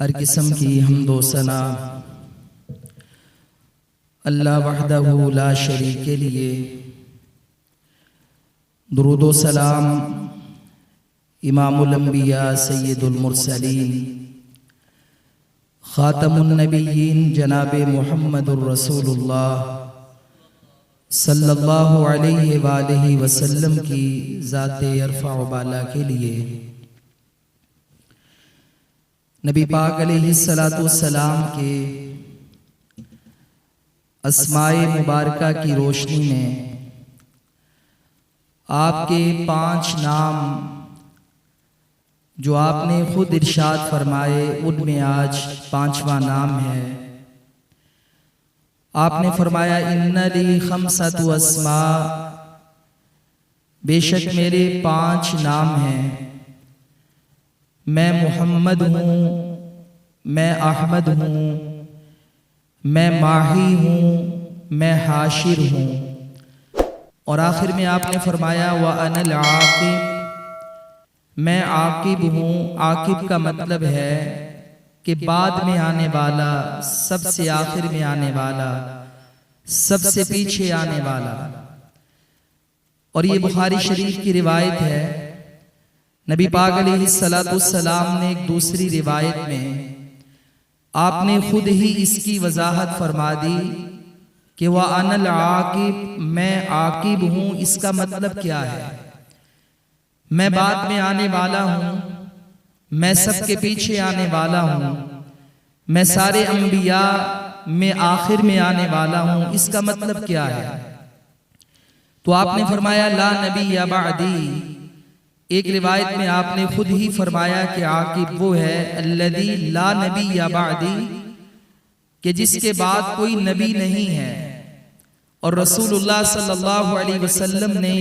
ہر قسم کی حمد و ثنا اللہ وحدہ لا شریک کے لیے، درود و سلام امام الانبیاء سید المرسلین خاتم النبیین جناب محمد الرسول اللہ صلی اللہ علیہ وآلہ وسلم کی ذات ارفع و بالا کے لیے، نبی پاک علیہ السلام کے اسماء مبارکہ کی روشنی میں آپ کے 5 نام جو آپ نے خود ارشاد فرمائے، ان میں آج 5واں نام ہے۔ آپ نے فرمایا ان لی 5 اسماء، بے شک میرے 5 نام ہیں، میں محمد ہوں، میں احمد ہوں، میں ماہی ہوں، میں حاشر ہوں، اور آخر میں آپ نے فرمایا وَأَنَا الْعَاقِبُ، میں عاقب ہوں۔ عاقب کا مطلب ہے کہ بعد میں آنے والا، سب سے آخر میں آنے والا، سب سے پیچھے آنے والا۔ اور یہ بخاری شریف کی روایت ہے، نبی پاک علیہ السلام نے ایک دوسری روایت میں آپ نے خود ہی اس کی وضاحت فرما دی کہ وَأَنَا الْعَاقِبُ، میں عاقب ہوں۔ اس کا مطلب کیا ہے؟ میں بعد میں آنے والا ہوں، میں سب کے پیچھے آنے والا ہوں، میں سارے انبیاء میں آخر میں آنے والا ہوں۔ اس کا مطلب کیا ہے؟ تو آپ نے فرمایا لا نبی بعدی۔ ایک روایت میں آپ نے خود ہی فرمایا کہ عاقب وہ ہے الذی لا نبی بعدی، کہ جس کے بعد کوئی نبی نہیں ہے۔ اور رسول اللہ صلی اللہ علیہ وسلم نے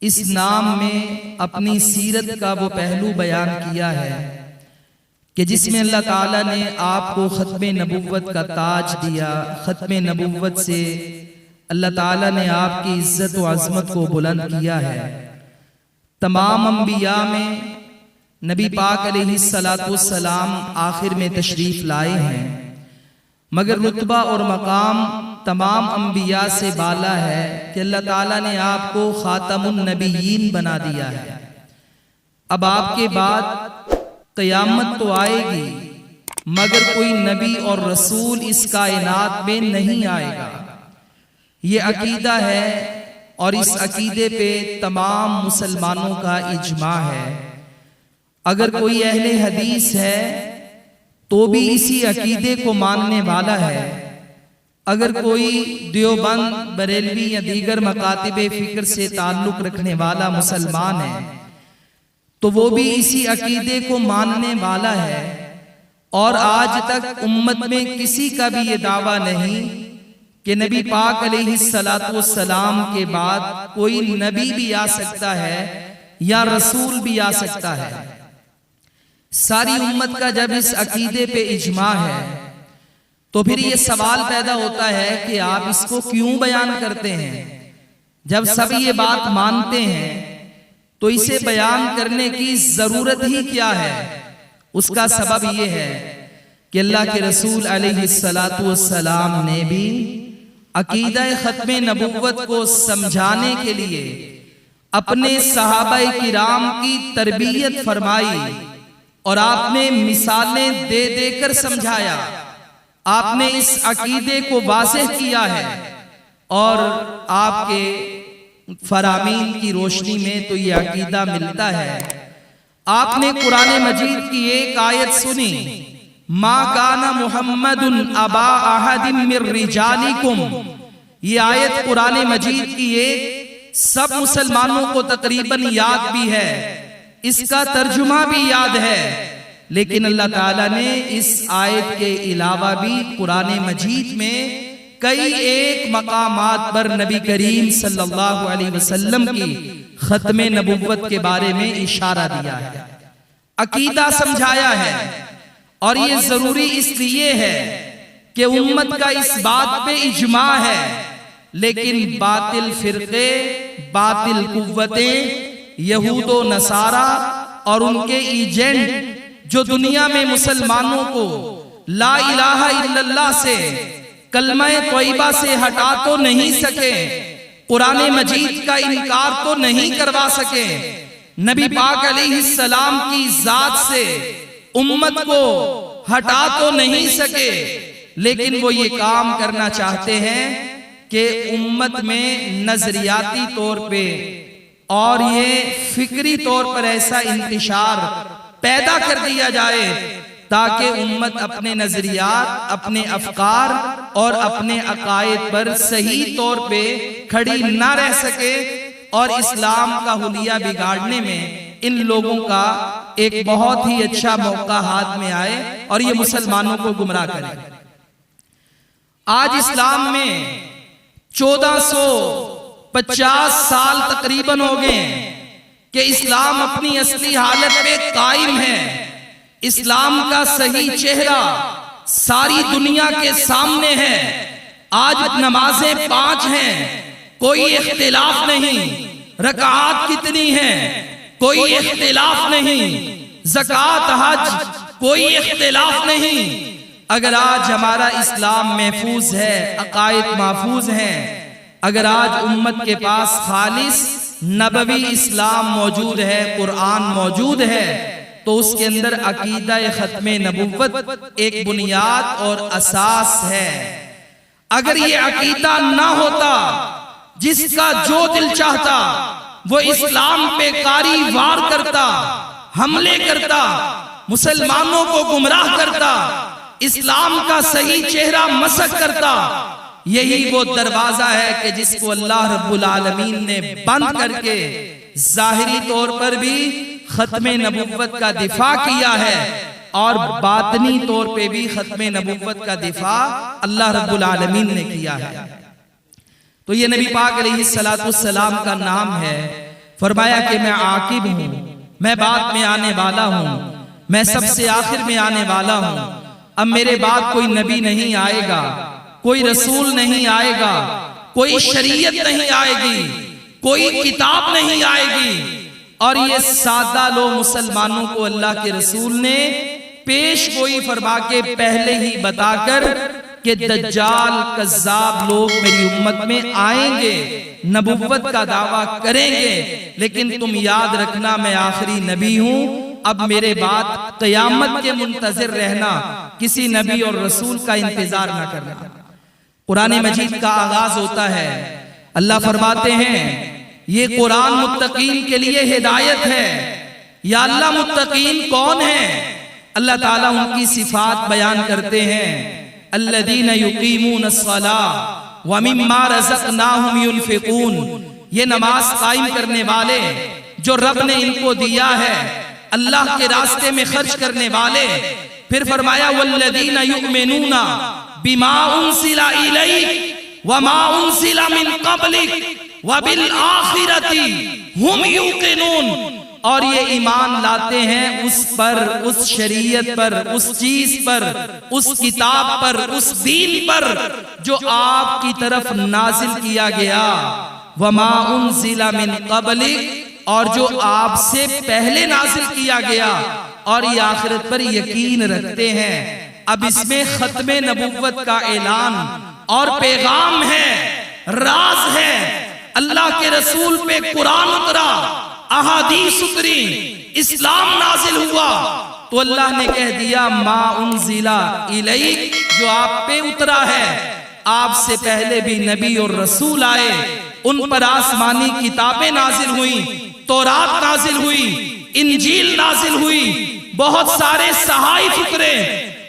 اس نام میں اپنی سیرت کا وہ پہلو بیان کیا ہے کہ جس میں اللہ تعالیٰ نے آپ کو ختم نبوت کا تاج دیا۔ ختم نبوت سے اللہ تعالیٰ نے آپ کی عزت و عظمت کو بلند کیا ہے۔ تمام انبیاء میں نبی پاک علیہ السلام آخر میں تشریف لائے ہیں، مگر رتبہ اور مقام تمام انبیاء سے بالا ہے کہ اللہ تعالیٰ نے آپ کو خاتم النبیین بنا دیا ہے۔ اب آپ کے بعد قیامت تو آئے گی، مگر کوئی نبی اور رسول اس کائنات میں نہیں آئے گا۔ یہ عقیدہ ہے، اور اس عقیدے پہ تمام مسلمانوں کا اجماع ہے۔ اگر کوئی اہل حدیث ہے تو بھی اسی عقیدے کو ماننے والا ہے۔ اگر کوئی دیوبند، بریلوی یا دیگر مکاتب فکر سے تعلق رکھنے والا مسلمان ہے تو وہ بھی اسی عقیدے کو ماننے والا ہے۔ اور آج تک امت میں کسی کا بھی یہ دعویٰ نہیں کہ نبی پاک علیہ السلام کے بعد کوئی نبی بھی آ سکتا ہے یا رسول بھی آ سکتا ہے۔ ساری امت کا جب اس عقیدے پہ اجماع ہے تو پھر یہ سوال پیدا ہوتا ہے کہ آپ اس کو کیوں بیان کرتے ہیں؟ جب سب یہ بات مانتے ہیں تو اسے بیان کرنے کی ضرورت ہی کیا ہے؟ اس کا سبب یہ ہے کہ اللہ کے رسول علیہ السلام نے بھی عقیدہ ختم نبوت کو سمجھانے کے لیے اپنے صحابہ کرام کی تربیت فرمائی، اور آپ نے مثالیں دے دے کر سمجھایا۔ آپ نے اس عقیدے کو واضح کیا ہے، اور آپ کے فرامین کی روشنی میں تو یہ عقیدہ ملتا ہے۔ آپ نے قرآن مجید کی ایک آیت سنی، ما کان محمد ابا احد من رجالکم۔ یہ آیت قرآن مجید کی ایک سب مسلمانوں کو تقریباً یاد بھی ہے، اس کا ترجمہ بھی یاد ہے، لیکن اللہ تعالیٰ نے اس آیت کے علاوہ بھی قرآن مجید میں کئی ایک مقامات پر نبی کریم صلی اللہ علیہ وسلم کی ختم نبوت کے بارے میں اشارہ دیا ہے، عقیدہ سمجھایا ہے۔ اور یہ ضروری اس لیے ہے کہ امت کا اس بات پہ اجماع ہے، لیکن باطل فرقے، باطل قوتیں، یہود و نصارہ اور ان کے ایجنٹ جو دنیا میں مسلمانوں کو لا الہ الا اللہ سے، کلمہ طیبہ سے ہٹا تو نہیں سکے، قرآن مجید کا انکار تو نہیں کروا سکے، نبی پاک علیہ السلام کی ذات سے امت کو ہٹا تو نہیں سکے، لیکن وہ یہ کام کرنا چاہتے ہیں کہ امت میں نظریاتی طور پہ اور یہ فکری طور پر ایسا انتشار پیدا کر دیا جائے تاکہ امت اپنے نظریات، اپنے افکار اور اپنے عقائد پر صحیح طور پہ کھڑی نہ رہ سکے، اور اسلام کا حلیہ بگاڑنے میں ان لوگوں کا ایک بہت ہی اچھا موقع ہاتھ میں آئے اور یہ مسلمانوں کو گمراہ کرے۔ آج اسلام میں 1450 سال تقریباً ہو گئے کہ اسلام اپنی اصلی حالت پہ قائم ہے۔ اسلام کا صحیح چہرہ ساری دنیا کے سامنے ہے۔ آج نمازیں 5 ہیں، کوئی اختلاف نہیں، رکعات کتنی ہیں کوئی اختلاف نہیں، زکوٰۃ حج کوئی اختلاف نہیں۔ اگر آج ہمارا اسلام محفوظ ہے، عقائد محفوظ ہیں، اگر آج امت کے پاس خالص نبوی اسلام موجود ہے، قرآن موجود ہے، تو اس کے اندر عقیدہ ختم نبوت ایک بنیاد اور اساس ہے۔ اگر یہ عقیدہ نہ ہوتا، جس کا جو دل چاہتا وہ اسلام پہ کاری وار کرتا، حملے کرتا، مسلمانوں کو گمراہ کرتا، اسلام کا صحیح چہرہ مسخ کرتا، یہی وہ دروازہ ہے کہ جس کو اللہ رب العالمین نے بند کر کے ظاہری طور پر بھی ختم نبوت کا دفاع کیا ہے اور باطنی طور پہ بھی ختم نبوت کا دفاع اللہ رب العالمین نے کیا ہے۔ تو یہ نبی پاک علیہ السلام کا نام ہے۔ فرمایا کہ میں عاقب ہوں، میں بعد میں آنے والا ہوں، میں سب سے آخر میں آنے والا ہوں۔ اب میرے بعد کوئی نبی نہیں آئے گا، کوئی رسول نہیں آئے گا، کوئی شریعت نہیں آئے گی، کوئی کتاب نہیں آئے گی، اور یہ سادہ لو مسلمانوں کو اللہ کے رسول نے پیش گوئی فرما کے پہلے ہی بتا کر کہ دجال کذاب لوگ میری امت میں آئیں گے، نبوت کا دعویٰ کریں گے، لیکن تم یاد رکھنا میں آخری نبی ہوں، اب میرے بعد قیامت کے منتظر رہنا، کسی نبی اور رسول کا انتظار نہ کرنا۔ قرآن مجید کا آغاز ہوتا ہے، اللہ فرماتے ہیں یہ قرآن متقین کے لیے ہدایت ہے۔ یا اللہ متقین کون ہیں؟ اللہ تعالیٰ ان کی صفات بیان کرتے ہیں، الذین یقیمون الصلاۃ ومما رزقناہم ینفقون، یہ نماز قائم کرنے والے جو رب نے ان کو دیا ہے اللہ کے راستے میں خرچ کرنے والے۔ پھر فرمایا والذین یؤمنون بما انزل الیک وما انزل من قبلک وبالآخرۃ ہم یوقنون، اور یہ ایمان لاتے ہیں اس پر، اس شریعت پر، اس چیز پر، اس کتاب پر، اس دین پر جو آپ کی طرف نازل کیا گیا، وما انزل من قبلک، اور جو آپ سے پہلے نازل کیا گیا، اور یہ آخرت پر یقین رکھتے ہیں۔ اب اس میں ختم نبوت کا اعلان اور پیغام ہے، راز ہے۔ اللہ کے رسول پہ قرآن اترا، احادیث اتری، اسلام نازل ہوا، تو اللہ نے کہہ دیا ما انزل الیک، جو آپ پہ اترا ہے، آپ سے پہلے بھی نبی اور رسول آئے، ان پر آسمانی کتابیں نازل ہوئیں، تورات نازل ہوئی، انجیل نازل ہوئی، بہت سارے صحائف اترے،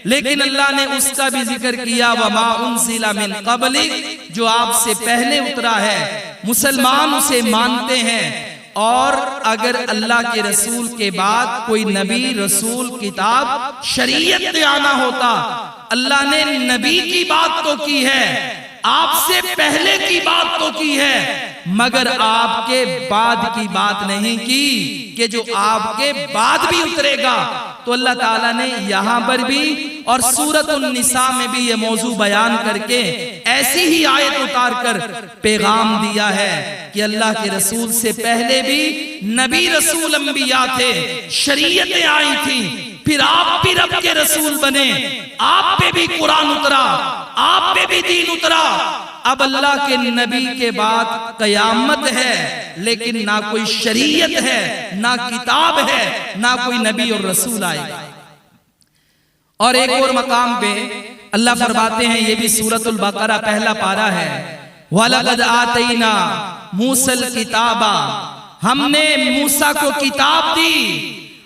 لیکن اللہ نے اس کا بھی ذکر کیا وما انزل من قبلک، جو آپ سے پہلے اترا ہے، مسلمان اسے مانتے ہیں۔ اور اگر اللہ کے رسول کے بعد کوئی نبی، رسول، کتاب، شریعت پہ آنا ہوتا، اللہ نے نبی کی بات تو کی ہے، آپ سے پہلے کی بات تو کی ہے، مگر آپ کے بعد کی بات نہیں کی کہ جو آپ کے بعد بھی اترے گا۔ تو اللہ تعالیٰ نے یہاں پر بھی اور سورۃ النساء میں بھی یہ موضوع بیان کر کے ایسی ہی آیت اتار کر پیغام دیا ہے کہ اللہ کے رسول سے پہلے بھی نبی، رسول، انبیاء تھے، شریعتیں آئی تھیں، پھر رسول بنے، آپ پہ بھی قرآن اترا، آپ پہ بھی دین اترا۔ اب اللہ کے نبی کے بعد قیامت ہے، لیکن نہ کوئی شریعت ہے، نہ کتاب ہے، نہ کوئی نبی اور رسول آئے گا۔ اور ایک اور مقام پہ اللہ فرماتے ہیں، یہ بھی سورۃ البقرہ پہلا پارہ ہے، وَلَقَدْ آتَيْنَا مُوسَى الْكِتَابَ، ہم نے موسیٰ کو کتاب دی،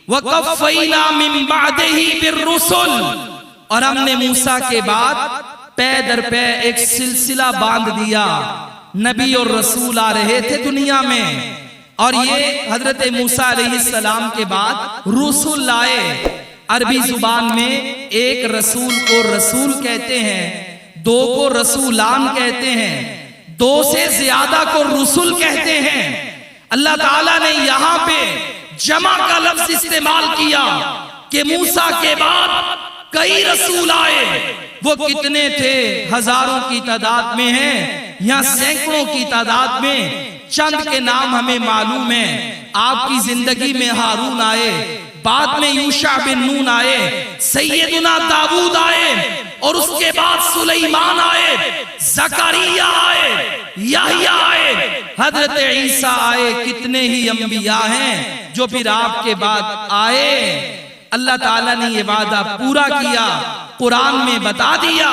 وَقَفَّيْنَا مِن بَعْدِهِ بِالرُّسُلِ، اور ہم نے موسیٰ کے بعد پے در پے ایک سلسلہ باندھ دیا، نبی اور رسول آ رہے تھے دنیا میں، اور یہ حضرت موسیٰ علیہ السلام کے بعد رسول لائے۔ عربی زبان میں ایک رسول کو رسول کہتے ہیں، دو کو رسولان کہتے ہیں، دو سے زیادہ کو رسول کہتے ہیں۔ اللہ تعالیٰ نے یہاں پہ جمع کا لفظ استعمال کیا کہ موسیٰ کے بعد کئی رسول آئے۔ وہ کتنے تھے؟ ہزاروں کی تعداد میں ہیں یا سینکڑوں کی تعداد میں؟ چند کے نام ہمیں معلوم ہیں۔ آپ کی زندگی میں ہارون آئے، بعد میں یوشع بن نون آئے، سیدنا داؤد آئے، اور اس کے بعد سلیمان آئے، زکریا آئے، یحییٰ آئے، حضرت عیسیٰ آئے۔ کتنے ہی انبیاء ہیں جو پھر آپ کے بعد آئے۔ اللہ تعالیٰ نے یہ وعدہ پورا کیا، قرآن میں بتا دیا،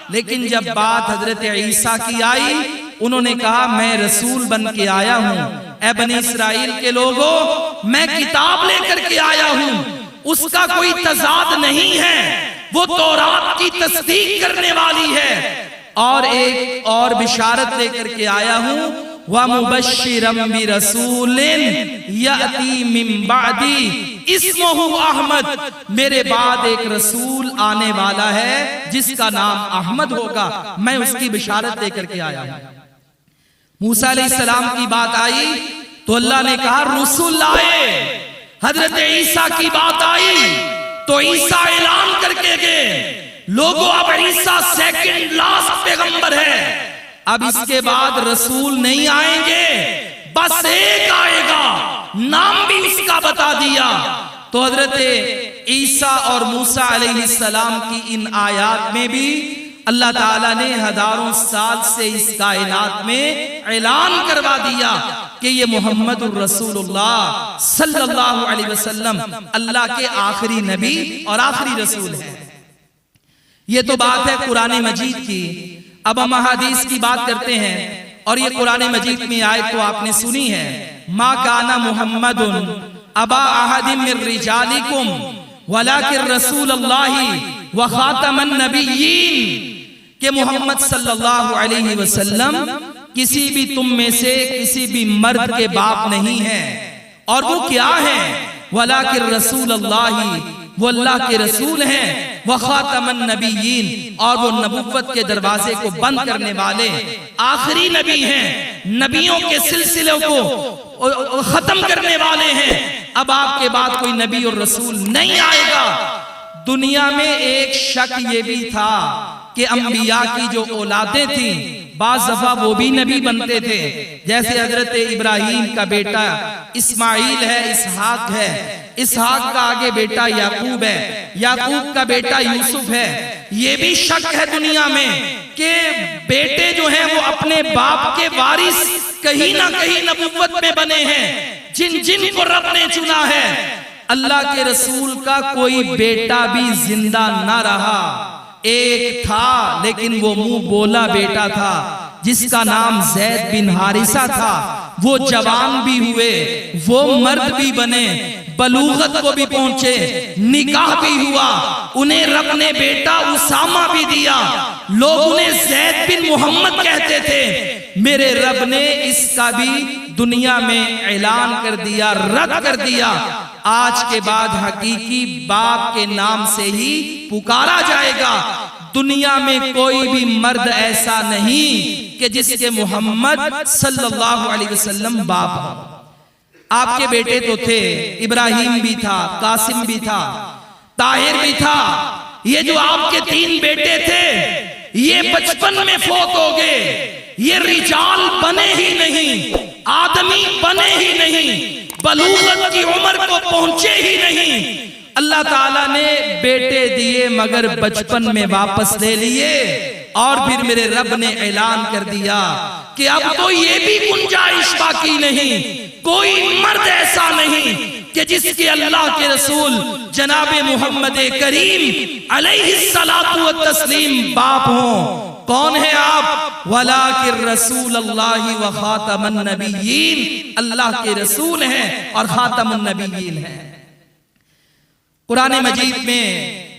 لیکن جب بات حضرت عیسیٰ کی آئی، انہوں نے کہا میں رسول بن کے آیا ہوں، اے بنی اسرائیل کے لوگوں، میں کتاب لے کر کے آیا ہوں، اس کا کوئی تضاد نہیں ہے، وہ تورات کی تصدیق کرنے والی ہے، اور ایک اور بشارت لے کر کے آیا ہوں، وَمُبَشِّرًا بِرَسُولٍ يَأْتِي مِن بَعْدِي اسمہ احمد، میرے بعد ایک رسول آنے والا ہے جس کا نام احمد ہوگا، میں اس کی بشارت لے کر کے آیا ہوں۔ موسیٰ علیہ السلام کی بات آئی تو اللہ نے کہا رسول لائے۔ حضرت عیسیٰ کی بات آئی تو عیسیٰ اعلان کر کے گئے، لوگوں اب عیسیٰ سیکنڈ لاسٹ پیغمبر ہے، اب اس کے بعد رسول نہیں آئیں گے، بس ایک آئے گا، نام بھی اس کا بتا دیا۔ تو حضرت عیسیٰ اور موسیٰ علیہ السلام کی ان آیات میں بھی اللہ تعالیٰ نے ہزاروں سال سے اس کائنات میں اعلان کروا دیا کہ یہ محمد الرسول اللہ صلی اللہ علیہ وسلم اللہ کے آخری نبی اور آخری رسول ہے۔ یہ تو بات ہے قرآن مجید کی۔ اب ہم احادیث کی بات کرتے ہیں، اور یہ قرآن مجید میں آیت تو آپ نے سنی ہے، ما کان محمد ابا احد من رجالکم ولکن رسول اللہ وخاتم النبیین، کہ محمد صلی اللہ علیہ وسلم کسی بھی تم میں سے کسی بھی مرد کے باپ نہیں ہے، اور وہ کیا ہے؟ ولیکن رسول اللہ، وہ اللہ کے رسول ہیں، وخاتم النبیین، اور وہ نبوت کے دروازے کو بند کرنے والے آخری نبی ہیں، نبیوں کے سلسلے کو ختم کرنے والے ہیں۔ اب آپ کے بعد کوئی نبی اور رسول نہیں آئے گا۔ دنیا میں ایک شک یہ بھی تھا کہ انبیاء کی جو اولادیں تھیں بعض دفعہ وہ بھی نبی بنتے تھے، جیسے حضرت ابراہیم کا بیٹا اسماعیل ہے، اسحاق ہے، اسحاق کا آگے بیٹا یعقوب ہے، یعقوب کا بیٹا یوسف ہے۔ یہ بھی شک ہے دنیا میں کہ بیٹے جو ہیں وہ اپنے باپ کے وارث کہیں نہ کہیں نبوت میں بنے ہیں، جن کو رب نے چنا ہے۔ اللہ کے رسول کا کوئی بیٹا بھی زندہ نہ رہا، ایک تھا لیکن وہ منہ بولا بیٹا تھا جس کا نام زید بن حارثہ تھا۔ وہ جوان بھی ہوئے، وہ مرد بھی بنے، بلوغت کو بھی پہنچے، نکاح بھی ہوا، انہیں رب نے بیٹا اسامہ بھی دیا، لوگ انہیں زید بن محمد کہتے تھے۔ میرے رب نے اس کا بھی دنیا میں اعلان کر دیا، رد کر دیا۔ آج کے بعد حقیقی باپ کے نام سے ہی پکارا جائے گا۔ دنیا میں کوئی بھی مرد ایسا نہیں کہ جس کے محمد صلی اللہ علیہ وسلم باپ ہو۔ آپ کے بیٹے تو تھے، ابراہیم بھی تھا، قاسم بھی تھا، طاہر بھی تھا۔ یہ جو آپ کے 3 بیٹے تھے یہ 55 میں فوت ہو گئے، یہ رجال بنے ہی نہیں، آدمی بنے ہی نہیں، بلوغت کی عمر کو پہنچے ہی نہیں۔ اللہ تعالیٰ نے بیٹے دیے مگر بچپن میں واپس لے لیے، اور پھر میرے رب نے اعلان کر دیا کہ اب تو یہ بھی گنجائش باقی نہیں، کوئی مرد ایسا نہیں کہ جس کے اللہ کے رسول جناب محمد کریم علیہ الصلاۃ والتسلیم باپ ہوں۔ کون ہے آپ؟ وَلَٰكِن رَّسُولَ اللَّهِ وَخَاتَمَ النَّبِيِّينَ، اللہ کے رسول ہیں اور خاتم النبیین ہیں۔ قرآن مجید میں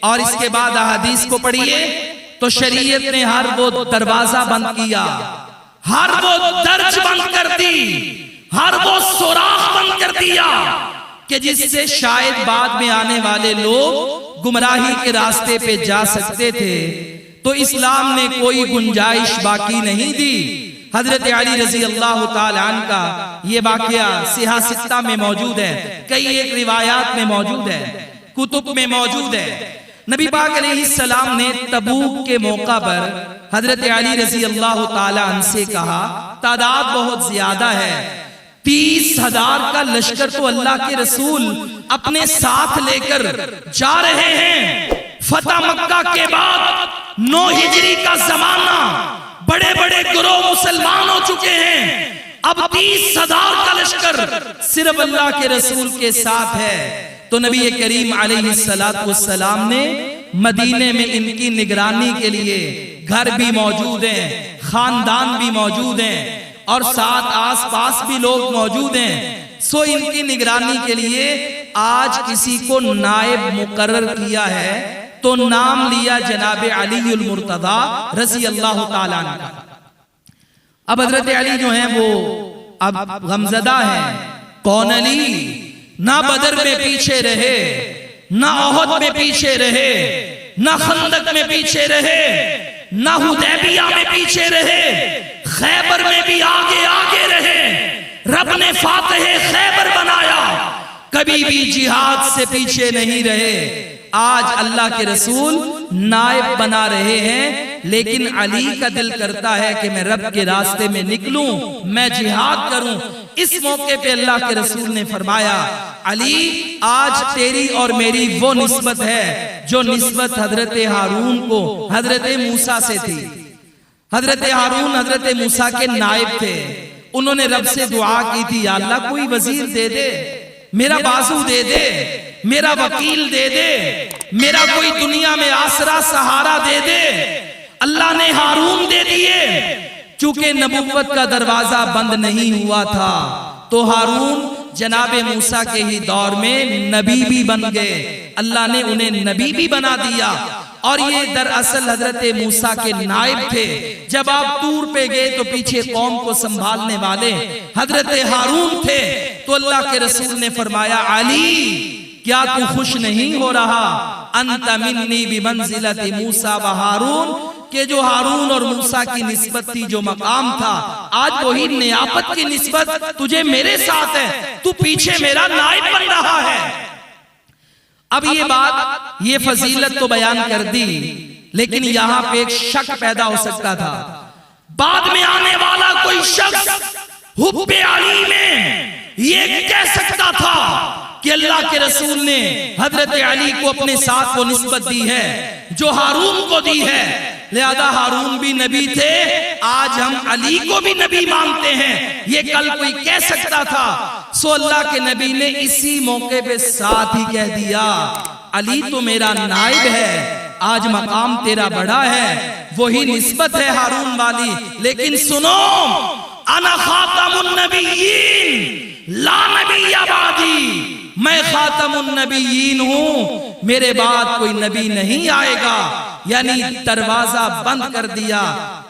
اور اس کے بعد احادیث کو پڑھیے تو شریعت نے ہر وہ دروازہ بند کیا، ہر وہ درج بند کر دی، ہر وہ سوراخ بند کر دیا کہ جس سے شاید بعد میں آنے والے لوگ گمراہی کے راستے پہ جا سکتے تھے، تو اسلام نے کوئی گنجائش باقی نہیں دی۔ حضرت علی رضی اللہ تعالی عنہ کا یہ واقعہ صحیح ستہ میں موجود ہے، کئی ایک روایات میں موجود ہے، کتب میں موجود ہے۔ نبی پاک علیہ السلام نے تبوک کے موقع پر حضرت علی رضی اللہ تعالی عنہ سے کہا، تعداد بہت زیادہ ہے، 30,000 کا لشکر تو اللہ کے رسول اپنے ساتھ لے کر جا رہے ہیں۔ فتح مکہ کے بعد 9 ہجری کا زمانہ، بڑے بڑے گروہ مسلمان ہو چکے ہیں، اب 30,000 کا لشکر صرف اللہ کے رسول کے ساتھ ہے۔ تو نبی کریم علیہ السلام نے مدینے میں ان کی نگرانی کے لیے گھر بھی موجود ہیں، خاندان بھی موجود ہیں، اور ساتھ آس پاس بھی لوگ موجود ہیں، سو ان کی نگرانی کے لیے آج کسی کو نائب مقرر کیا ہے، تو نام لیا جناب علی المرتضی رضی اللہ تعالیٰ عنہ کا۔ اب حضرت علی جو ہیں وہ اب غمزدہ ہیں۔ کون علی؟ نہ بدر میں پیچھے رہے، نہ احد میں پیچھے رہے، نہ خندق میں پیچھے رہے، نہ حدیبیہ میں پیچھے رہے، خیبر میں بھی آگے آگے رہے، رب نے فاتح خیبر بنایا، کبھی بھی جہاد سے پیچھے نہیں رہے۔ آج اللہ کے رسول نائب بنا رہے ہیں، لیکن علی کا دل کرتا ہے کہ میں رب کے راستے میں نکلوں، میں جہاد کروں۔ اس موقع پہ اللہ کے رسول نے فرمایا، علی آج تیری اور میری وہ نسبت ہے جو نسبت حضرت ہارون کو حضرت موسیٰ سے تھی۔ حضرت ہارون حضرت موسیٰ کے نائب تھے، انہوں نے رب سے دعا کی تھی، یا اللہ کوئی وزیر دے دے، میرا بازو دے دے، میرا وکیل دے دے، میرا کوئی دنیا میں آسرا سہارا دے دے۔ اللہ نے ہارون دے دیے۔ چونکہ نبوت کا دروازہ بند نہیں ہوا تھا تو ہارون جناب موسیٰ کے ہی دور میں نبی بھی بن گئے، اللہ نے انہیں نبی بھی بنا دیا، اور یہ دراصل حضرت موسیٰ کے نائب تھے۔ جب آپ طور پہ گئے تو پیچھے قوم کو سنبھالنے والے حضرت ہارون تھے، تو اللہ کے رسول نے فرمایا، علی کیا تو خوش نہیں ہو رہا؟ انت منی بمنزلت موسیٰ و ہارون، کہ جو ہارون اور موسیٰ کی نسبت تھی، جو مقام تھا، آج وہی نیابت کی نسبت تجھے میرے ساتھ ہے، تو پیچھے میرا نائب بن رہا ہے۔ اب یہ بات، یہ فضیلت تو بیان کر دی، لیکن یہاں پہ ایک شک پیدا ہو سکتا تھا۔ بعد میں آنے والا کوئی شخص حب علی میں یہ کہہ سکتا تھا کہ اللہ کے رسول نے حضرت علی کو اپنے ساتھ وہ نسبت دی ہے جو ہارون کو دی ہے، لہذا ہارون بھی نبی تھے، آج ہم علی کو بھی نبی مانتے ہیں، یہ کل کوئی کہہ سکتا تھا۔ سو اللہ کے نبی نے اسی موقع پہ ساتھ ہی کہہ دیا، علی تو میرا نائب ہے، آج مقام تیرا بڑا ہے، وہی نسبت ہے ہارون والی، لیکن سنو، انا خاتم النبیین لا نبی بعدی، میں خاتم النبیین ہوں، میرے بعد کوئی نبی نہیں آئے گا۔ یعنی دروازہ بند کر دیا،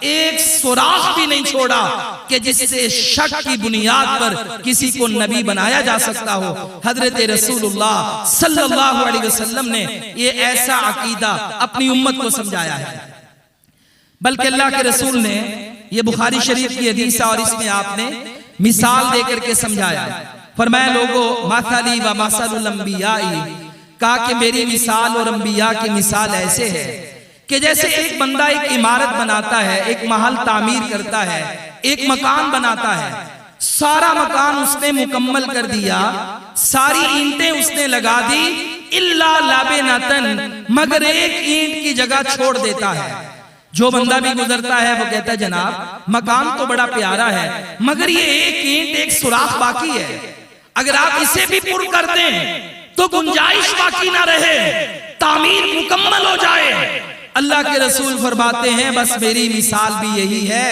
ایک سوراخ بھی نہیں چھوڑا کہ جس سے شک کی بنیاد پر کسی کو نبی بنایا جا سکتا ہو۔ حضرت رسول اللہ صلی اللہ علیہ وسلم نے یہ ایسا عقیدہ اپنی امت کو سمجھایا ہے، بلکہ اللہ کے رسول نے یہ بخاری شریف کی حدیث اور اس میں آپ نے مثال دے کر کے سمجھایا، فرمایا لوگو مثلی و مثل الانبیاء، کہا کہ میری مثال اور انبیاء کی مثال ایسے ہے کہ جیسے ایک بندہ ایک عمارت بناتا ہے، ایک محل تعمیر کرتا ہے، ایک مکان بناتا ہے، سارا مکان اس نے مکمل کر دیا، ساری اینٹیں اس نے لگا دی، الا لابنتن، مگر ایک اینٹ کی جگہ چھوڑ دیتا ہے۔ جو بندہ بھی گزرتا ہے وہ کہتا ہے جناب مکان تو بڑا پیارا ہے مگر یہ ایک اینٹ، ایک سوراخ باقی ہے، اگر آپ اسے بھی پر کر دیں تو گنجائش باقی نہ رہے، تعمیر مکمل ہو جائے۔ اللہ کے رسول فرماتے ہیں بس میری مثال بھی یہی ہے،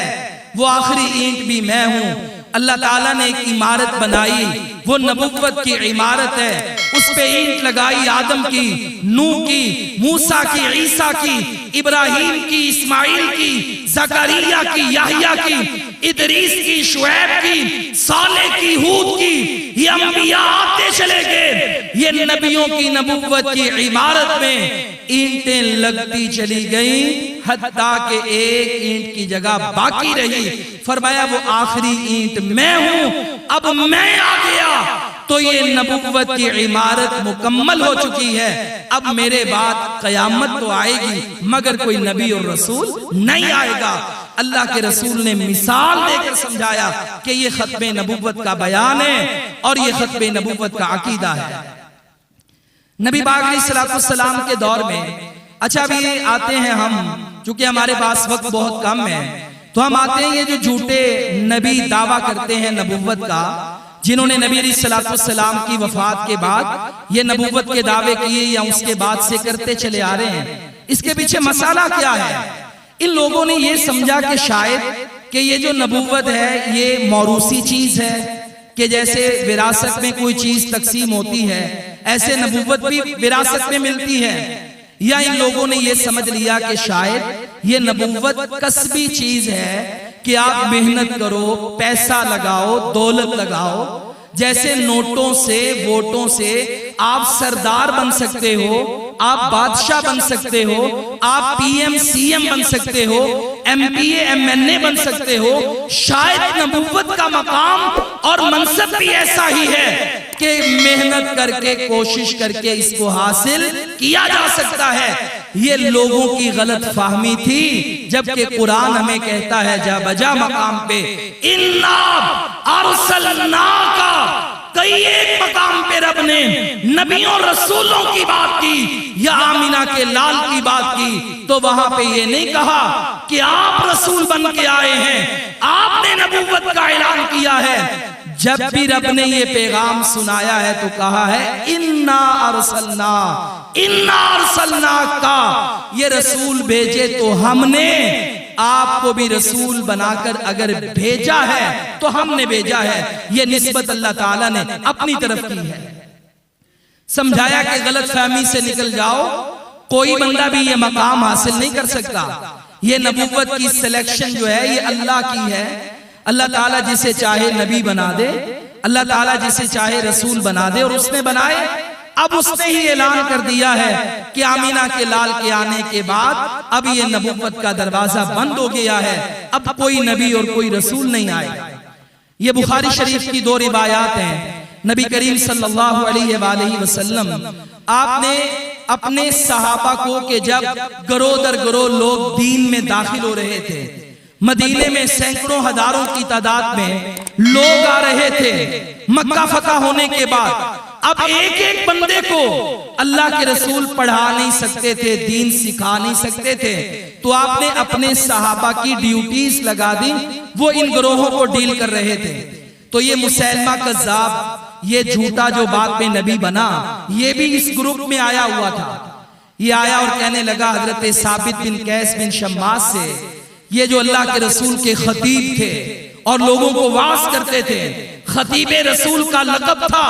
وہ آخری اینٹ بھی میں ہوں۔ اللہ تعالیٰ نے ایک عمارت بنائی، وہ نبوت کی عمارت ہے، اس پہ اینٹ لگائی، آدم کی، نوح کی، موسیٰ کی، عیسیٰ کی، ابراہیم کی، اسماعیل کی، زکریا کی، یحییٰ کی، ادریس کی، شعیب کی، صالح کی، ہود کی، یہ انبیاء آتے چلے گئے، یہ نبیوں کی نبوت کی عمارت میں اینٹیں لگتی چلی گئیں حتیٰ کہ ایک اینٹ کی جگہ باقی رہی۔ فرمایا وہ آخری اینٹ میں ہوں، اب میں آ گیا تو یہ نبوت کی عمارت مکمل ہو چکی ہے، اب میرے بعد قیامت تو آئے گی مگر کوئی نبی اور رسول نہیں آئے گا۔ اللہ کے رسول نے مثال دے کر سمجھایا کہ یہ ختم نبوت کا بیان ہے اور یہ ختم نبوت کا عقیدہ ہے۔ نبی پاک علیہ السلام کے دور میں اچھا بھی آتے ہیں ہم، چونکہ ہمارے پاس وقت بہت کم ہے تو ہم آتے ہیں یہ جو جھوٹے نبی دعویٰ کرتے ہیں نبوت کا، جنہوں نے نبی علیہ السلام کی وفات کے بعد یہ نبوت کے دعوے کیے یا اس کے بعد سے کرتے چلے آ رہے ہیں، اس کے پیچھے مسئلہ کیا ہے؟ ان لوگوں نے یہ سمجھا کہ شاید کہ یہ جو نبوت ہے یہ موروثی چیز ہے، کہ جیسے وراثت میں کوئی چیز تقسیم ہوتی ہے ایسے نبوت بھی وراثت میں ملتی ہے، یا ان لوگوں نے یہ سمجھ لیا کہ شاید یہ نبوت کسبی چیز ہے کہ آپ محنت کرو، پیسہ لگاؤ، دولت لگاؤ، جیسے نوٹوں سے، ووٹوں سے آپ سردار بن سکتے ہو، آپ بادشاہ بن سکتے ہو، آپ پی ایم سی ایم بن سکتے ہو، M P A M N A بن سکتے ہو، شاید نبوت کا مقام اور منصب بھی ایسا ہی ہے کہ محنت کر کے کوشش کر کے اس کو حاصل کیا جا سکتا ہے۔ یہ لوگوں کی غلط فہمی تھی، جبکہ قرآن ہمیں کہتا ہے جا بجا مقام پہ اِنَّا أَرْسَلْنَاكَ، کئی ایک مقام پہ رب نے نبیوں رسولوں کی بات کی یا آمینہ کے لال کی بات کی، تو وہاں پہ یہ نہیں کہا کہ آپ رسول بن کے آئے ہیں، آپ نے نبوت کا اعلان کیا ہے۔ جب بھی رب نے یہ پیغام سنایا ہے تو کہا ہے اِنَّا أَرْسَلْنَاكَ، یہ رسول بھیجے تو ہم نے آپ کو بھی رسول بنا کر اگر بھیجا ہے تو ہم نے بھیجا ہے۔ یہ نسبت اللہ تعالیٰ نے اپنی طرف کی ہے۔ سمجھایا کہ غلط فہمی سے نکل جاؤ، کوئی بندہ بھی یہ مقام حاصل نہیں کر سکتا، یہ نبوت کی سلیکشن جو ہے یہ اللہ کی ہے۔ اللہ تعالیٰ جسے چاہے نبی بنا دے، اللہ تعالیٰ جسے چاہے رسول بنا دے، اور اس نے بنائے۔ اب اس نے ہی اعلان کر دیا ہے کہ آمینہ کے لال کے آنے کے بعد اب یہ نبوت کا دروازہ بند ہو گیا ہے، اب کوئی نبی اور کوئی رسول نہیں آئے۔ یہ بخاری شریف کی 2 روایات ہیں۔ نبی کریم صلی اللہ علیہ وآلہ وسلم آپ نے اپنے صحابہ کو کہ جب گروہ در گروہ لوگ دین میں داخل ہو رہے تھے، مدینے میں سینکڑوں ہزاروں کی تعداد میں لوگ آ رہے تھے، مکہ فتح ہونے کے بعد اب ایک ایک بندے کو اللہ کے رسول پڑھا نہیں سکتے تھے، دین سکھا نہیں سکتے تھے، تو آپ نے اپنے صحابہ کی ڈیوٹیز لگا دی، وہ ان گروہوں کو ڈیل کر رہے تھے۔ تو یہ مسیلمہ کذاب، یہ جھوٹا جو بعد میں نبی بنا، یہ بھی اس گروپ میں آیا ہوا تھا۔ یہ آیا اور کہنے لگا حضرت ثابت بن قیس بن شماس سے، یہ جو اللہ کے رسول کے خطیب تھے اور لوگوں کو واعظ کرتے تھے، خطیب رسول کا لقب تھا،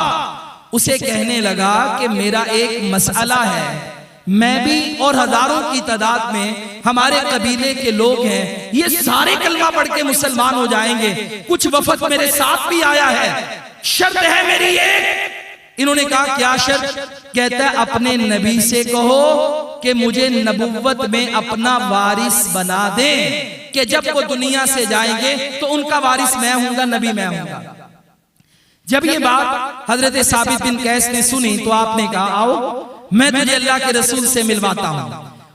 اسے کہنے لگا کہ میرا ایک مسئلہ ہے، میں بھی اور ہزاروں کی تعداد میں ہمارے قبیلے کے لوگ ہیں، یہ سارے کلمہ پڑھ کے مسلمان ہو جائیں گے، کچھ وفد میرے ساتھ بھی آیا ہے، شرط ہے میری ایک۔ انہوں نے کہا کیا شرط؟ کہتا ہے اپنے نبی سے کہو کہ مجھے نبوت میں اپنا وارث بنا دیں، کہ جب وہ دنیا سے جائیں گے تو ان کا وارث میں ہوں گا، نبی میں ہوں گا۔ جب یہ بات حضرت ثابت بن قیس نے سنی تو آپ نے کہا آؤ میں تجھے اللہ کے رسول سے ملواتا ہوں۔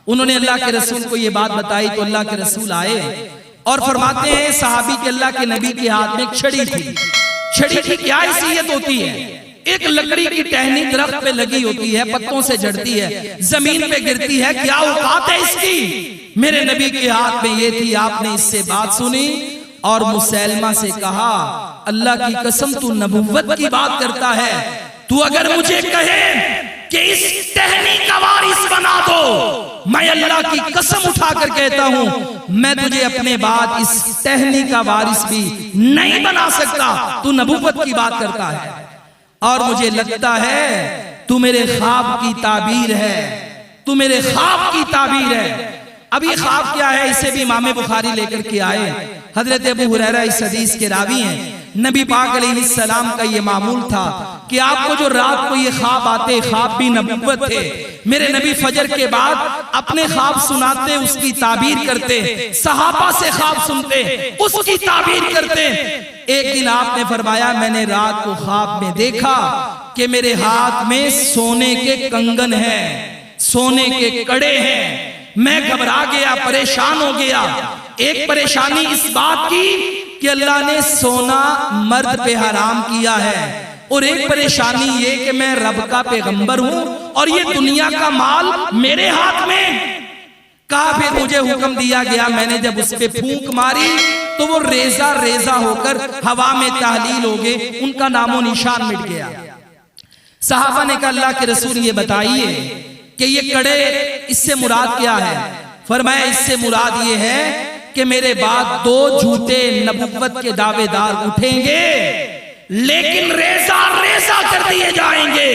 انہوں نے اللہ کے رسول کو یہ بات بتائی تو اللہ کے رسول آئے، اور فرماتے ہیں صحابی کے اللہ کے نبی کے ہاتھ میں ایک چھڑی تھی. چھڑی کی کیا حیثیت ہوتی ہے؟ ایک لکڑی کی ٹہنی درخت پہ لگی ہوتی ہے، پتوں سے جھڑتی ہے، زمین پہ گرتی ہے، کیا اوقات ہے اس کی؟ میرے نبی کے ہاتھ میں یہ تھی. آپ نے اس سے بات سنی اور مسیلمہ سے کہا اللہ کی قسم تو نبوت کی بات کرتا ہے، تو اگر مجھے کہے کہ اس ٹہنی کا وارث بنا دو، میں اللہ کی قسم اٹھا کر کہتا ہوں میں تجھے اپنے بعد اس ٹہنی کا وارث بھی نہیں بنا سکتا. تو نبوت کی بات کرتا ہے اور مجھے لگتا ہے تو میرے خواب کی تعبیر ہے، تو میرے خواب کی تعبیر ہے. اب یہ خواب کیا ہے؟ اسے بھی امام بخاری لے کر کے آئے. حضرت ابو ہریرہ اس حدیث کے راوی ہیں. نبی پاک علیہ السلام کا یہ معمول تھا کہ آپ کو جو رات کو یہ خواب آتے، خواب بھی نبوت تھے. میرے نبی فجر کے بعد اپنے خواب سناتے، اس کی تعبیر کرتے، صحابہ سے خواب سنتے، اس کی تعبیر کرتے. ایک دن آپ نے فرمایا میں نے رات کو خواب میں دیکھا کہ میرے ہاتھ میں سونے کے کنگن ہیں، سونے کے کڑے ہیں. میں گھبرا گیا، پریشان ہو گیا. ایک پریشانی اس بات کی کہ اللہ نے سونا مرد پہ حرام کیا ہے، اور ایک پریشانی یہ کہ میں رب کا پیغمبر ہوں اور یہ دنیا کا مال میرے ہاتھ میں. کہا پھر مجھے حکم دیا گیا، میں نے جب اس پہ پھونک ماری تو وہ ریزہ ریزہ ہو کر ہوا میں تحلیل ہو گئے، ان کا نام و نشان مٹ گیا. صحابہ نے کہا اللہ کے رسول یہ بتائیے کہ یہ کڑے اس سے مراد کیا ہے؟ فرمایا اس سے مراد یہ ہے کہ میرے بعد 2 جھوٹے نبوت کے دعوے دار اٹھیں گے لیکن ریزہ ریزہ کر دیے جائیں گے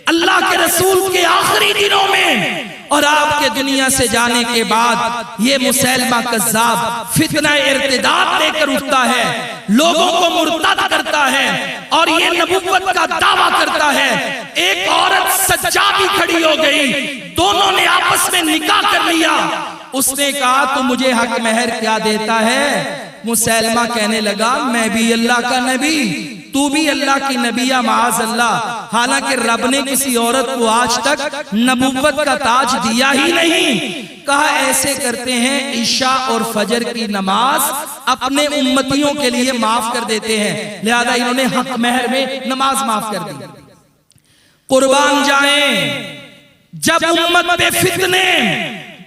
اللہ کے رسول کے آخری دنوں میں. اور آپ کے دنیا سے جانے کے بعد یہ مسیلمہ کذاب فتنہ ارتداد لے کر اٹھتا ہے، لوگوں کو مرتد کرتا ہے اور یہ نبوت کا دعویٰ کرتا ہے. ایک عورت سجادی کھڑی ہو گئی، دونوں نے آپس میں نکاح کر لیا. اس نے کہا تو مجھے حق مہر کیا دیتا ہے؟ مسیلمہ کہنے لگا میں بھی اللہ کا نبی، تو بھی اللہ کی نبی یا معاذ اللہ. حالانکہ رب نے کسی عورت کو آج تک نبوت کا تاج دیا ہی نہیں. کہا ایسے کرتے ہیں عشاء اور فجر کی نماز اپنے امتیوں کے لیے معاف کر دیتے ہیں، لہذا انہوں نے حق مہر میں نماز معاف کر دی. قربان جائیں جب امت پہ فتنے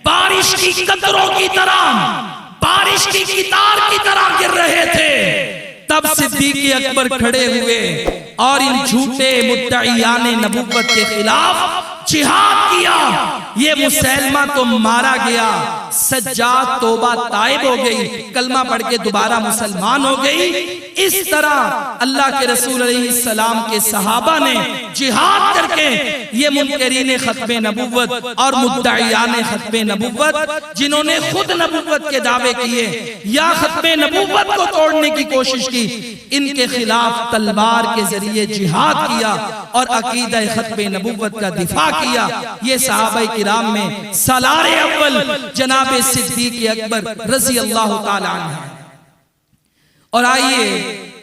بارش کی قطروں کی طرح، بارش کی قطار کی طرح گر رہے تھے، تب صدیق اکبر کھڑے ہوئے اور ان جھوٹے مدعیان نبوت کے خلاف جہاد کیا. یہ مسیلمہ تو مارا گیا، سجاد توبہ تائب ہو گئی، کلمہ پڑھ کے دوبارہ مسلمان ہو گئی. اس طرح اللہ کے رسول علیہ السلام کے صحابہ نے جہاد کر کے یہ منکرین ختم نبوت اور مدعیان ختم نبوت جنہوں نے خود نبوت کے دعوے کیے یا ختم نبوت کو توڑنے کی کوشش کی، ان کے خلاف تلوار کے ذریعے جہاد کیا اور عقیدہ ختم نبوت کا دفاع کیا. یہ صحابہ کرام میں سالار اول جناب صدیق اکبر رضی اللہ تعالی عنہ ہے. اور آئیے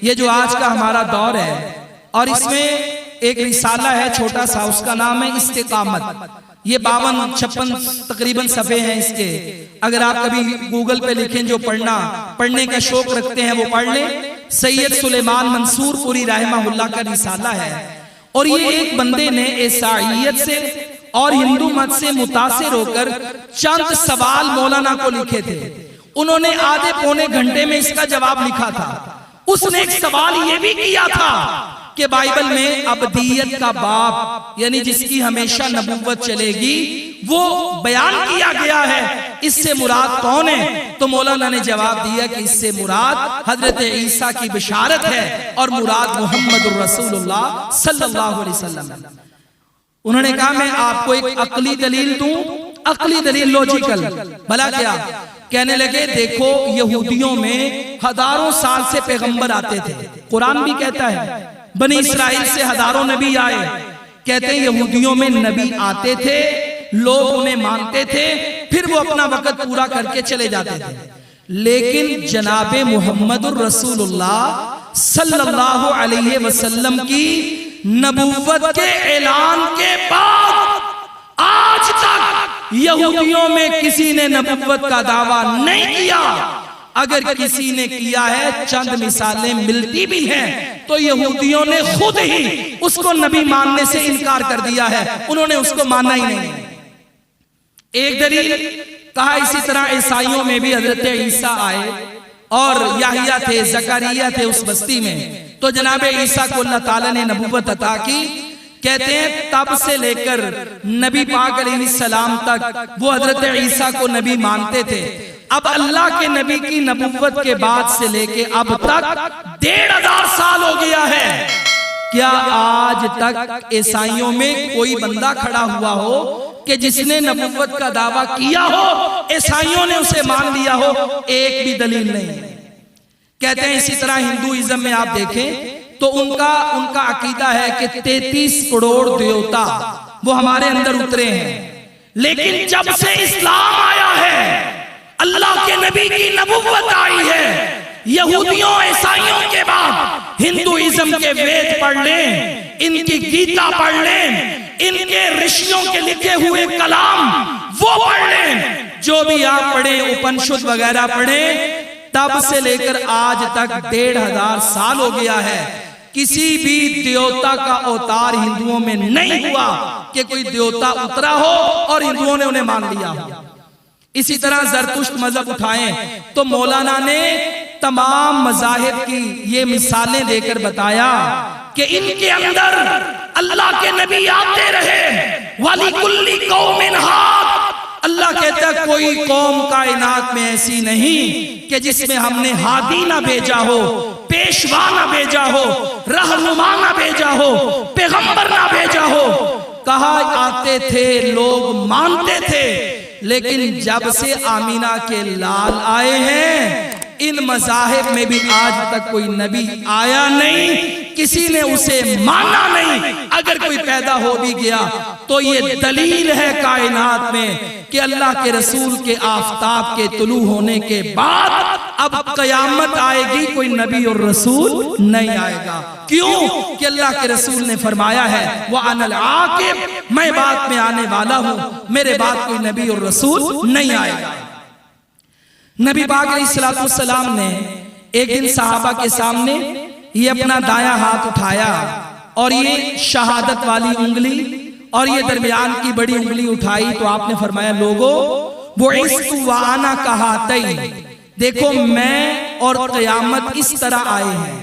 یہ جو آج کا ہمارا دور ہے اور اس میں ایک رسالہ ہے چھوٹا سا، اس کا نام ہے استقامت. یہ 52-56 تقریباً صفحے ہیں اس کے. اگر آپ کبھی گوگل پہ لکھیں جو پڑھنے کا شوق رکھتے ہیں وہ پڑھ لیں. سید سلیمان منصور پوری رحمہ اللہ کا رسالہ ہے. اور یہ ایک بندے نے عیسائیت سے اور ہندو مت سے متاثر ہو کر چند سوال مولانا کو لکھے تھے. انہوں نے آدھے پونے گھنٹے میں اس کا جواب لکھا تھا. اس نے ایک سوال یہ بھی کیا تھا کہ بائبل میں ابدیت کا باپ یعنی جس کی ہمیشہ نبوت چلے گی وہ بیان کیا گیا ہے، اس سے مراد کون ہے؟ تو مولانا نے جواب دیا کہ اس سے مراد حضرت عیسیٰ کی بشارت ہے اور مراد محمد الرسول اللہ صلی اللہ علیہ وسلم. انہوں نے کہا میں آپ کو ایک عقلی دلیل دوں، عقلی دلیل لوجیکل. بھلا کیا؟ کہنے لگے دیکھو یہودیوں میں ہزاروں سال سے پیغمبر آتے تھے، قرآن بھی کہتا ہے بنی اسرائیل سے ہزاروں نبی آئے. کہتے ہیں یہودیوں میں نبی آتے تھے، لوگ انہیں مانتے تھے، پھر وہ اپنا وقت پورا کر کے چلے جاتے تھے. لیکن جناب محمد الرسول اللہ صلی اللہ علیہ وسلم کی نبوت کے اعلان کے بعد آج تک یہودیوں میں کسی نے نبوت کا دعویٰ نہیں کیا. اگر کسی نے کیا ہے چند مثالیں ملتی بھی ہیں تو یہودیوں نے خود ہی اس کو نبی ماننے سے انکار کر دیا ہے، انہوں نے اس کو مانا ہی نہیں۔ ایک دلیل کہا اسی طرح عیسائیوں میں بھی حضرت عیسیٰ آئے اور یحییٰ تھے، زکریا تھے اس بستی میں، تو جناب عیسیٰ کو اللہ تعالیٰ نے نبوت عطا کی۔ کہتے ہیں تب سے لے کر نبی پاک علیہ السلام تک وہ حضرت عیسیٰ کو نبی مانتے تھے۔ اب اللہ کے نبی کی نبوت کے بعد سے لے کے اب تک 1500 سال ہو گیا ہے، کیا آج تک عیسائیوں میں کوئی بندہ کھڑا ہوا ہو کہ جس نے نبوت کا دعویٰ کیا ہو عیسائیوں نے اسے مان لیا ہو؟ ایک بھی دلیل نہیں۔ کہتے ہیں اسی طرح ہندوازم میں آپ دیکھیں تو ان کا عقیدہ ہے کہ 33 کروڑ دیوتا وہ ہمارے اندر اترے ہیں، لیکن جب سے اسلام آیا ہے، اللہ کے نبی کی نبوت آئی ہے، یہودیوں عیسائیوں کے بعد ہندوازم کے وید پڑھ لیں، ان کی گیتا پڑھ لیں، ان کے رشیوں کے لکھے ہوئے کلام وہ پڑھ لیں، جو بھی آپ پڑھیں اپنشد وغیرہ پڑھیں، تب سے لے کر آج تک 1500 سال ہو گیا ہے، کسی بھی دیوتا کا اوتار ہندوؤں میں نہیں ہوا کہ کوئی دیوتا اترا ہو اور ہندوؤں نے انہیں مان لیا ہو۔ اسی طرح زرتشت مذہب اٹھائیں تو مولانا نے تمام مذاہب کی یہ مثالیں دے کر بتایا کہ ان کے اندر اللہ کے نبی آتے رہے، وَلِكُلِّ قَوْمٍ هَادٍ، اللہ کہتا ہے کوئی قوم کائنات میں ایسی نہیں کہ جس میں ہم نے ہادی نہ بھیجا ہو، پیشوا نہ بھیجا ہو، رہنما نہ بھیجا ہو، پیغمبر نہ بھیجا ہو۔ کہا آتے تھے لوگ مانتے تھے، لیکن جب سے آمینہ کے لال آئے ہیں ان مذاہب میں بھی آج تک کوئی نبی آیا نہیں، کسی نے اسے مانا نہیں۔ اگر کوئی پیدا ہو بھی گیا تو یہ دلیل ہے کائنات میں کہ اللہ کے رسول کے آفتاب کے طلوع ہونے کے بعد اب قیامت آئے گی، کوئی نبی اور رسول نہیں آئے گا۔ کیوں کہ اللہ کے رسول نے فرمایا ہے وَأَنَا الْعَاقِبُ، میں بعد میں آنے والا ہوں، میرے بعد کوئی نبی اور رسول نہیں آئے گا۔ نبی پاک علیہ السلام نے ایک دن صحابہ کے سامنے یہ اپنا دایاں ہاتھ اٹھایا اور یہ شہادت والی انگلی اور یہ درمیان کی بڑی انگلی اٹھائی تو آپ نے فرمایا لوگو بُعِثْتُ وَأَنَا كَهَاتَيْنِ، دیکھو میں اور قیامت اس طرح آئے ہیں۔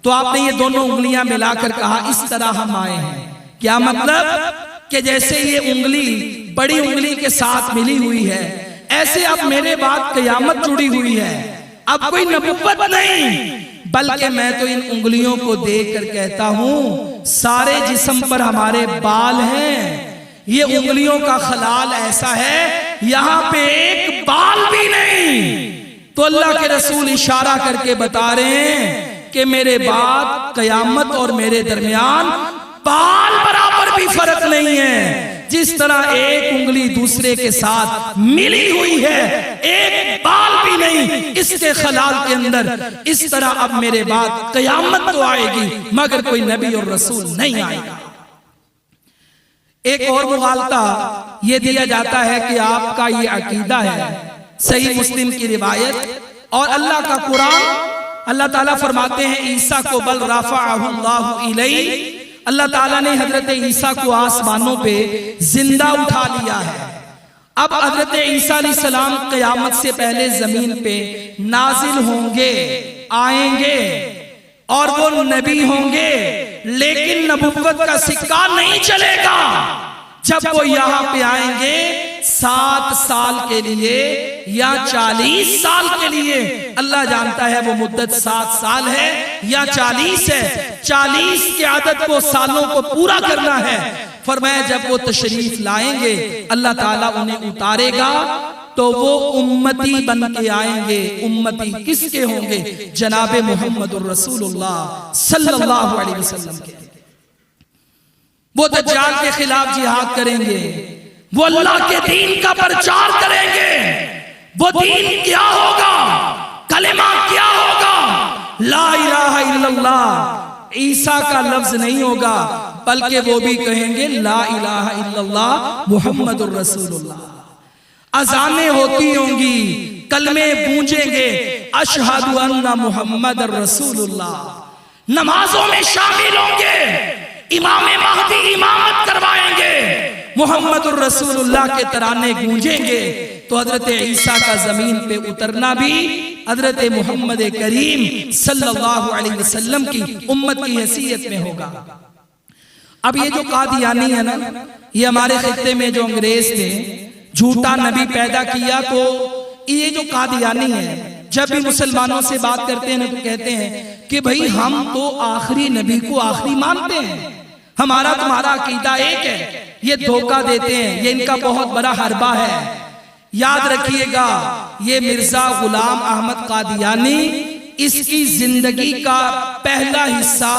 تو آپ نے یہ دونوں انگلیاں ملا کر کہا اس طرح ہم آئے ہیں۔ کیا مطلب کہ جیسے یہ انگلی بڑی انگلی کے ساتھ ملی ہوئی ہے، ایسے اب میرے بعد قیامت جڑی ہوئی ہے، اب کوئی نبوت نہیں، بلکہ میں تو ان انگلیوں کو دیکھ کر کہتا ہوں سارے جسم پر ہمارے بال ہیں، یہ انگلیوں کا خلال ایسا ہے یہاں پہ ایک بال بھی نہیں۔ تو اللہ کے رسول اشارہ کر کے بتا رہے ہیں کہ میرے بعد قیامت اور میرے درمیان بال برابر بھی فرق نہیں ہے۔ جس طرح ایک انگلی دوسرے کے ساتھ ملی ہوئی ہے، ایک بال بھی نہیں اس کے خلال کے اندر، اس طرح اب میرے بعد قیامت تو آئے گی مگر کوئی نبی اور رسول نہیں آئے گا۔ ایک اور مغالطہ یہ دیا جاتا ہے کہ آپ کا یہ عقیدہ ہے، صحیح مسلم کی روایت اور اللہ کا قرآن، اللہ تعالیٰ فرماتے ہیں عیسیٰ کو بل رفعہ اللہ الیہ، اللہ تعالیٰ نے حضرت عیسیٰ کو آسمانوں پہ زندہ اٹھا لیا ہے۔ اب حضرت عیسیٰ علیہ السلام قیامت سے پہلے زمین پہ نازل ہوں گے، آئیں گے اور وہ نبی ہوں گے، لیکن نبوت کا سکہ نہیں چلے گا۔ جب وہ یہاں پہ آئیں گے 7 سال کے لیے یا 40 سال کے لیے، اللہ جانتا ہے وہ مدت 7 سال ہے یا 40 ہے، 40 کی عدد کو سالوں کو پورا کرنا ہے۔ فرمایا جب وہ تشریف لائیں گے اللہ تعالیٰ انہیں اتارے گا تو وہ امتی بن کے آئیں گے۔ امتی کس کے ہوں گے؟ جناب محمد الرسول اللہ صلی اللہ علیہ وسلم کے۔ وہ دجال کے خلاف جہاد کریں گے، وہ اللہ کے دین کا پرچار کریں گے۔ وہ دین کیا ہوگا؟ کلمہ کیا ہوگا؟ لا الہ الا اللہ، عیسیٰ کا لفظ نہیں ہوگا بلکہ وہ بھی کہیں گے لا الہ الا اللہ محمد الرسول اللہ۔ اذانیں ہوتی ہوں گی، کلمے گونجیں گے، اشہدو ان محمد رسول اللہ، نمازوں میں شامل ہوں گے، امام مہدی امامت کروائیں گے، محمد الرسول اللہ کے ترانے گونجیں گے، تو حضرت عیسیٰ کا زمین پہ اترنا بھی حضرت محمد کریم صلی اللہ علیہ وسلم کی امت کی حیثیت میں ہوگا۔ اب یہ جو قادیانی ہے نا، یہ ہمارے خطے میں جو انگریز نے جھوٹا نبی پیدا کیا، تو یہ جو قادیانی ہے جب بھی مسلمانوں سے بات کرتے ہیں تو کہتے ہیں کہ بھئی ہم تو آخری نبی کو آخری مانتے ہیں، ہمارا تمہارا عقیدہ ایک ہے۔ یہ دھوکہ دیتے ہیں، یہ ان کا بہت بڑا حربہ ہے۔ یاد رکھیے گا، یہ مرزا غلام احمد قادیانی، اس کی زندگی کا پہلا حصہ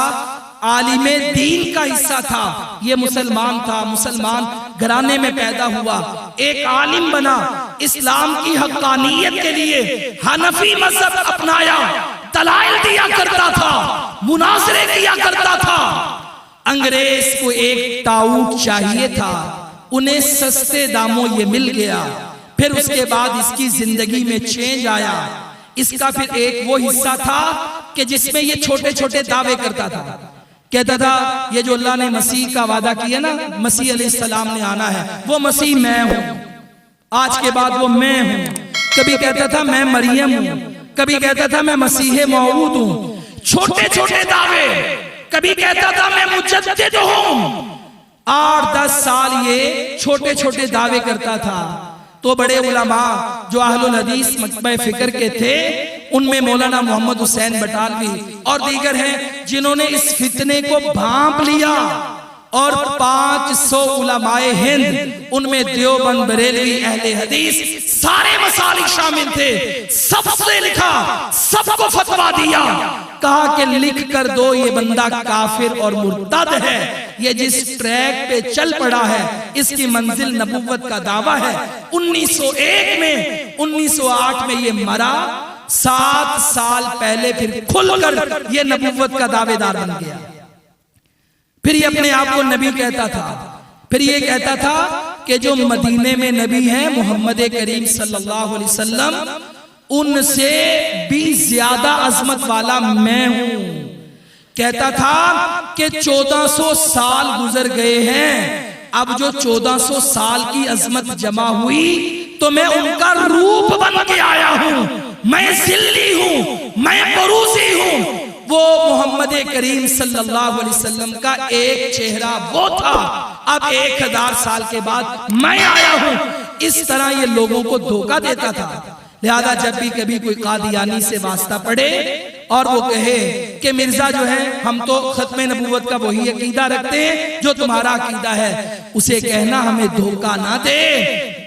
عالم دین کا حصہ تھا۔ یہ مسلمان تھا، مسلمان گھرانے میں پیدا ہوا، ایک عالم بنا، اسلام کی حقانیت کے لیے حنفی مذہب اپنایا، دلائل دیا کرتا تھا، مناظرے کیا کرتا تھا۔ انگریز کو ایک ٹاؤٹ چاہیے تھا، انہیں سستے داموں یہ مل گیا۔ پھر اس کے بعد اس کی زندگی میں چینج آیا۔ اس کا پھر ایک وہ حصہ تھا کہ جس میں یہ چھوٹے چھوٹے دعوے کرتا تھا، کہتا تھا یہ جو اللہ نے مسیح کا وعدہ کیا نا، مسیح علیہ السلام نے آنا ہے، وہ مسیح میں ہوں، آج کے بعد وہ میں ہوں۔ کبھی کہتا تھا میں مریم ہوں، کبھی کہتا تھا میں مسیح موعود ہوں، چھوٹے چھوٹے دعوے۔ کبھی کہتا تھا میں مجدد ہوں۔ 8-10 سال یہ چھوٹے چھوٹے دعوے کرتا تھا۔ تو بڑے علماء جو اہل الحدیث مکتبہ فکر کے تھے، ان میں مولانا محمد حسین بٹالوی اور دیگر ہیں جنہوں نے اس فتنے کو بھانپ لیا، اور 500 علماء ہند، ان میں دیوبند، بریلوی، اہل حدیث، سارے مسالک شامل تھے، سب سے لکھا، سب کو فتویٰ دیا، کہا کہ لکھ کر دو یہ بندہ کافر اور مرتد ہے، یہ جس ٹریک پہ چل پڑا ہے اس کی منزل نبوت کا دعویٰ ہے۔ 1901 میں 1908 میں یہ مرا، 7 سال پہلے پھر کھل کر یہ نبوت کا دعوے دار بن گیا۔ پھر یہ اپنے آپ کو نبی کہتا تھا، پھر یہ کہتا تھا کہ جو مدینے میں نبی ہیں محمد کریم صلی اللہ علیہ وسلم، ان سے بھی زیادہ عظمت والا میں ہوں۔ کہتا تھا کہ 1400 سال گزر گئے ہیں، اب جو 1400 سال کی عظمت جمع ہوئی تو میں ان کا روپ بن کے آیا ہوں، میں ذلی ہوں، میں بروزی ہوں۔ وہ محمد کریم صلی اللہ علیہ وسلم کا ایک چہرہ وہ تھا، اب 1000 سال کے بعد میں آیا ہوں۔ اس طرح یہ لوگوں کو دھوکہ دیتا تھا۔ لہذا جب بھی کبھی کوئی قادیانی سے واسطہ پڑے اور وہ کہے کہ مرزا جو ہے ہم تو ختم نبوت کا وہی عقیدہ رکھتے ہیں جو تمہارا عقیدہ ہے، اسے کہنا ہمیں دھوکہ نہ دے،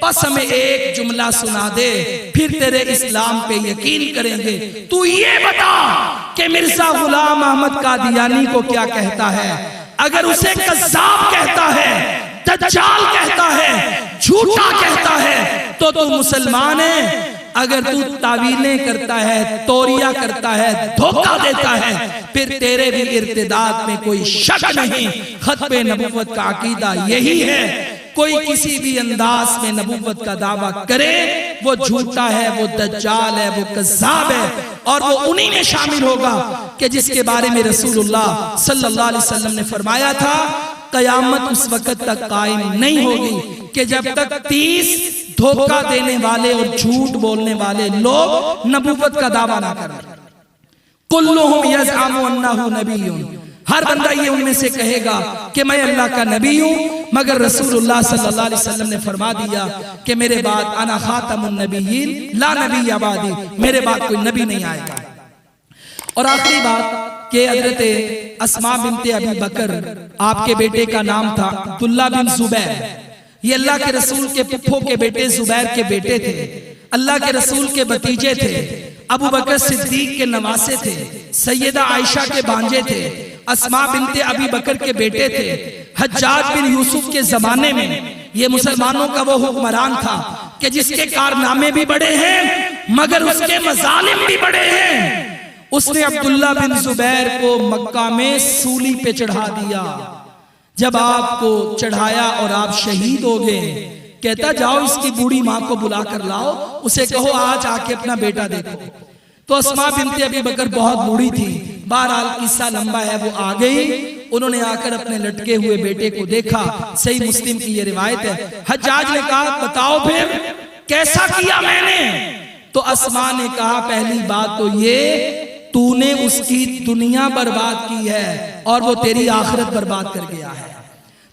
بس ہمیں ایک جملہ سنا دے، پھر تیرے اسلام پہ یقین کریں گے۔ تو یہ بتا کہ مرزا غلام احمد قادیانی کو کیا کہتا ہے؟ اگر اسے کذاب کہتا ہے، دجال کہتا ہے، جھوٹا کہتا ہے تو تو مسلمان ہے۔ اگر تو تعویلیں کرتا ہے، توریہ کرتا ہے، دھوکہ دیتا ہے، پھر تیرے بھی ارتداد میں کوئی شک نہیں۔ ختم نبوت کا عقیدہ یہی ہے، کوئی کسی بھی انداز میں نبوت کا دعویٰ کرے وہ جھوٹا ہے، وہ دجال ہے، وہ کذاب ہے، اور وہ انہی میں شامل ہوگا کہ جس کے بارے میں رسول اللہ صلی اللہ علیہ وسلم نے فرمایا تھا قیامت اس وقت تک قائم نہیں ہوگی کہ جب تک 30 دھوکہ دینے والے اور جھوٹ بولنے والے لوگ نبوت کا دعویٰ نہ کریں۔ کلہم یزعم انہ نبی، ہر بندہ یہ ان میں سے کہے گا کہ میں اللہ کا نبی ہوں، مگر رسول اللہ صلی اللہ علیہ وسلم نے فرما دیا کہ میرے بعد انا خاتم النبیین لا نبی بعدی، میرے بعد کوئی نبی نہیں آئے گا۔ اور آخری بات کہ حضرت اسماء بنت ابی بکر، آپ کے بیٹے کا نام تھا عبداللہ بن زبیر، یہ اللہ کے رسول کے پھپھو کے بیٹے زبیر کے بیٹے تھے، اللہ کے رسول کے بھتیجے تھے، ابو بکر صدیق کے نواسے تھے، سیدہ عائشہ کے بھانجے تھے، اسماء بنت ابی بکر کے بیٹے تھے۔ حجاج بن یوسف کے زمانے میں یہ مسلمانوں کا وہ حکمران تھا کہ جس کے کارنامے بھی بڑے ہیں مگر اس کے مظالم بھی بڑے ہیں۔ اس نے عبداللہ بن زبیر کو مکہ میں سولی پہ چڑھا دیا۔ جب آپ کو چڑھایا اور آپ شہید ہو گئے، کہتا جاؤ اس کی بوڑھی ماں کو بلا کر لاؤ، اسے کہو آج آ کے اپنا بیٹا دیکھو۔ تو اسماء بنت ابی بکر بہت بوڑھی تھی. بہرحال قصہ لمبا ہے، وہ آ گئی. انہوں نے آ کر اپنے لٹکے ہوئے بیٹے کو دیکھا. صحیح مسلم کی یہ روایت ہے. حجاج نے کہا بتاؤ پھر کیسا کیا میں نے؟ تو اسماء نے کہا پہلی بات تو یہ تو نے اس کی دنیا برباد کی ہے اور وہ تیری آخرت برباد کر گیا ہے.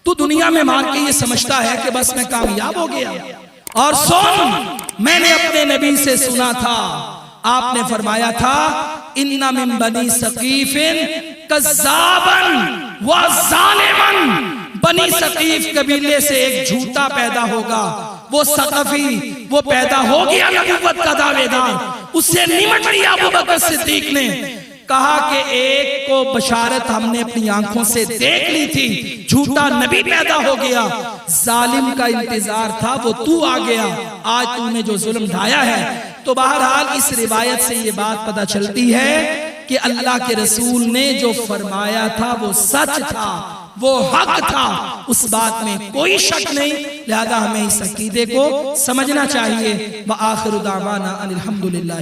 تو دنیا میں مار کے یہ سمجھتا ہے کہ بس میں کامیاب ہو گیا. اور سن، میں نے اپنے نبی سے سنا تھا، آپ نے فرمایا تھا ان من بنی ثقیف کذابا وظالما. بنی ثقیف قبیلے سے ایک جھوٹا پیدا ہوگا، وہ ثقفی، وہ پیدا ہو گیا نبوت کا دعوے دار. اسے نمٹ لیا ابو بکر صدیق نے. کہا کہ ایک کو بشارت ہم نے اپنی آنکھوں سے دیکھ لی تھی، جھوٹا نبی پیدا ہو گیا. ظالم کا انتظار تھا، وہ تو آ گیا. آج تو نے جو ظلم ڈھایا ہے. تو بہرحال اس روایت سے یہ بات پتہ چلتی ہے کہ اللہ کے رسول نے جو فرمایا تھا وہ سچ تھا، وہ حق تھا، اس بات میں کوئی شک نہیں. لہذا ہمیں اس عقیدے کو سمجھنا چاہیے. وآخر دعوانا ان الحمدللہ.